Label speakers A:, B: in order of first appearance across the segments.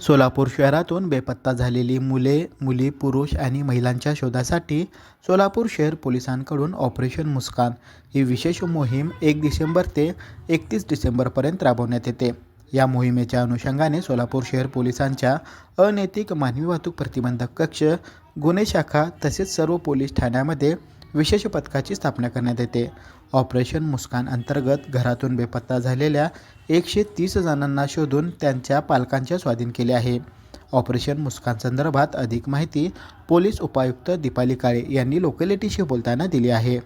A: सोलापूर शहरातून बेपत्ता झालेली मुली, पुरुष आणि महिलांच्या शोधासाठी सोलापूर शहर पोलिसांकडून ऑपरेशन मुस्कान ही विशेष मोहीम 1 डिसेंबर ते 31 डिसेंबरपर्यंत राबवण्यात येते। या मोहिमेच्या अनुषंगाने सोलापूर शहर पोलिसांच्या अनैतिक मानवी वाहतूक प्रतिबंधक कक्ष, गुन्हे शाखा तसेच सर्व पोलीस ठाण्यामध्ये विशेष पथकाची स्थापना करण्यात येते। ऑपरेशन मुस्कान अंतर्गत घरातून बेपत्ता झालेल्या 130 जणांना शोधून त्यांच्या पालकांच्या स्वाधीन केले आहे। ऑपरेशन मुस्कान संदर्भात अधिक माहिती पोलीस उपायुक्त दीपाली काळे यांनी लोकॅलिटीशी बोलताना दिली आहे।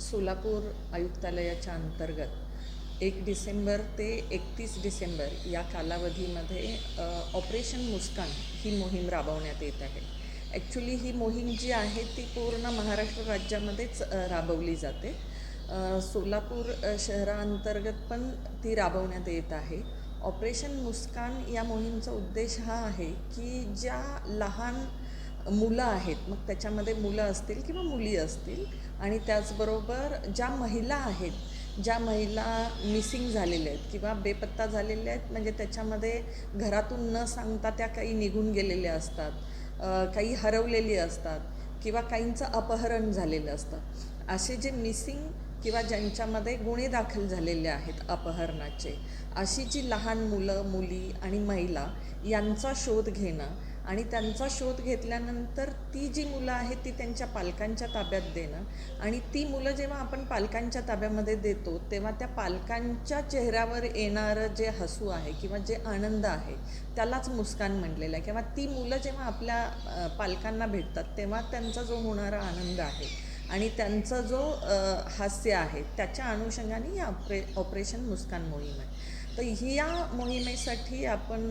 B: सोलापूर आयुक्तालयाच्या अंतर्गत 1 डिसेंबर ते 31 डिसेंबर या कालावधीमध्ये ऑपरेशन मुस्कान ही मोहीम राबवण्यात येत आहे। ॲक्च्युली ही मोहीम जी आहे ती पूर्ण महाराष्ट्र राज्यामध्येच राबवली जाते। सोलापूर शहराअंतर्गत पण ती राबवण्यात येत आहे। ऑपरेशन मुस्कान या मोहीमचा उद्देश हा आहे की ज्या लहान मुलं आहेत, मग त्याच्यामध्ये मुलं असतील किंवा मुली असतील, आणि त्याचबरोबर ज्या महिला आहेत, ज्या महिला मिसिंग झालेल्या आहेत किंवा बेपत्ता झालेल्या आहेत, म्हणजे त्याच्यामध्ये घरातून न सांगता त्या काही निघून गेलेल्या असतात, काही हरवलेली असतात किंवा काहींचं अपहरण झालेलं असतं। असे जे मिसिंग किंवा ज्यांच्यामध्ये गुन्हे दाखल झालेले आहेत अपहरणाचे, अशी जी लहान मुलं, मुली आणि महिला यांचा शोध घेणं आणि त्यांचा शोध घेतल्यानंतर ती जी मुलं आहेत ती त्यांच्या पालकांच्या ताब्यात देणं, आणि ती मुलं जेव्हा आपण पालकांच्या ताब्यामध्ये देतो तेव्हा त्या पालकांच्या चेहऱ्यावर येणारं जे हसू आहे किंवा जे आनंद आहे त्यालाच मुस्कान म्हटलेलं आहे। किंवा ती मुलं जेव्हा आपल्या पालकांना भेटतात तेव्हा त्यांचा जो होणारा आनंद आहे आणि त्यांचा जो हास्य आहे त्याच्या अनुषंगाने ही ऑपरेशन मुस्कान मोहीम आहे। तर ही या मोहिमेसाठी आपण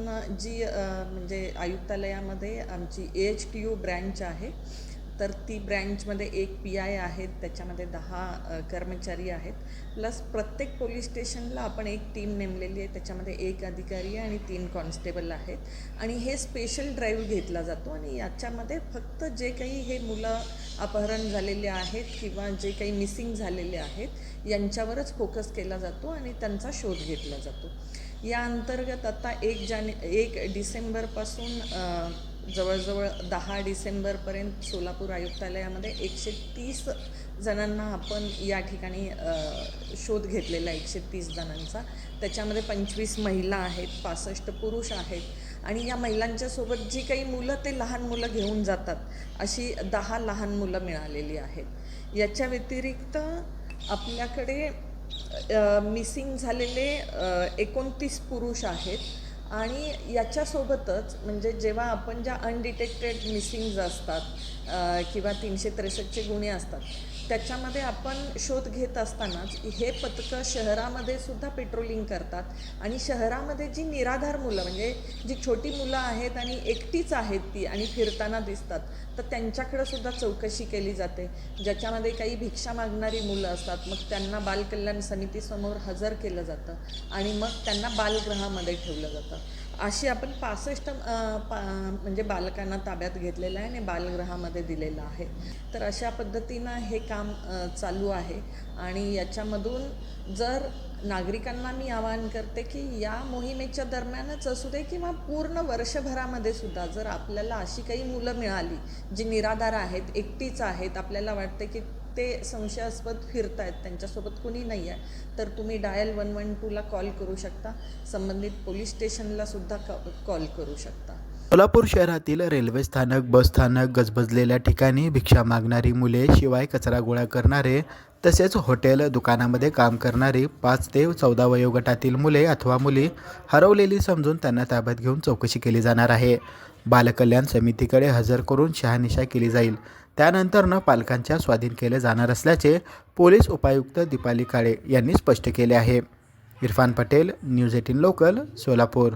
B: जी म्हणजे आयुक्तालयामध्ये आमची AHTU ब्रँच आहे, तर ती ब्रँचमध्ये 1 PI आहेत, त्याच्यामध्ये 10 कर्मचारी आहेत, प्लस प्रत्येक पोलीस स्टेशनला आपण 1 टीम नेमलेली आहे, त्याच्यामध्ये 1 अधिकारी आणि 3 कॉन्स्टेबल आहेत। आणि हे स्पेशल ड्राईव्ह घेतला जातो आणि याच्यामध्ये फक्त जे काही हे मुलं अपहरण झालेले आहेत किंवा जे काही मिसिंग झालेले आहेत यांच्यावरच फोकस केला जातो आणि त्यांचा शोध घेतला जातो। या अंतर्गत आता 1 डिसेंबरपासून जवळजवळ 10 डिसेंबरपर्यंत सोलापूर आयुक्तालयामध्ये 130 जणांना आपण या ठिकाणी शोध घेतलेला आहे, 130 जणांचा। त्याच्यामध्ये 25 महिला आहेत, 65 पुरुष आहेत, आणि या महिलांच्यासोबत जी काही मुलं ते लहान मुलं घेऊन जातात अशी 10 लहान मुलं मिळालेली आहेत। याच्या व्यतिरिक्त आपल्याकडे मिसिंग झालेले 29 पुरुष आहेत, आणि याच्यासोबतच म्हणजे जेव्हा आपण ज्या अनडिटेक्टेड मिसिंग्ज असतात किंवा 363चे गुन्हे असतात त्याच्यामध्ये आपण शोध घेत असतानाच हे पथकं शहरामध्ये सुद्धा पेट्रोलिंग करतात, आणि शहरामध्ये जी निराधार मुलं म्हणजे जी छोटी मुलं आहेत आणि एकटीच आहेत ती आणि फिरताना दिसतात, तर त्यांच्याकडं सुद्धा चौकशी केली जाते। ज्याच्यामध्ये काही भिक्षा मागणारी मुलं असतात, मग त्यांना बालकल्याण समितीसमोर हजर केलं जातं आणि मग त्यांना बालगृहामध्ये ठेवलं जातं। अशी आपण 65 म्हणजे बालकांना ताब्यात घेतलेलं आहे आणि बालगृहामध्ये दिलेलं आहे। तर अशा पद्धतीनं हे काम चालू आहे, आणि याच्यामधून जर नागरिकांना मी आवाहन करते की या मोहिमेच्या दरम्यानच असू दे किंवा पूर्ण वर्षभरामध्ये सुद्धा जर आपल्याला अशी काही मुलं मिळाली जी निराधार आहेत, एकटीच आहेत, आपल्याला वाटते की ते संशयास्पद फिरत आहेत, त्यांच्यासोबत कुणी नाही आहे, तर तुम्ही डायल 112ला कॉल करू शकता, संबंधित पोलीस स्टेशनला सुद्धा कॉल करू शकता।
A: सोलापूर शहरातील रेल्वे स्थानक, बस स्थानक, गजबजलेल्या ठिकाणी भिक्षा मागणारी मुले, शिवाय कचरा गोळा करणारे, तसेच हॉटेल, दुकानामध्ये काम करणारी 5 ते 14 वयोगटातील मुले अथवा मुली हरवलेली समजून त्यांना ताब्यात घेऊन चौकशी केली जाणार आहे। बालकल्याण समितीकडे हजर करून शहानिशा केली जाईल, त्यानंतर पालकांच्या स्वाधीन केले जाणार असल्याचे पोलीस उपायुक्त दीपाली काळे यांनी स्पष्ट केले आहे। Irfan Patel, news 18 local, Solapur.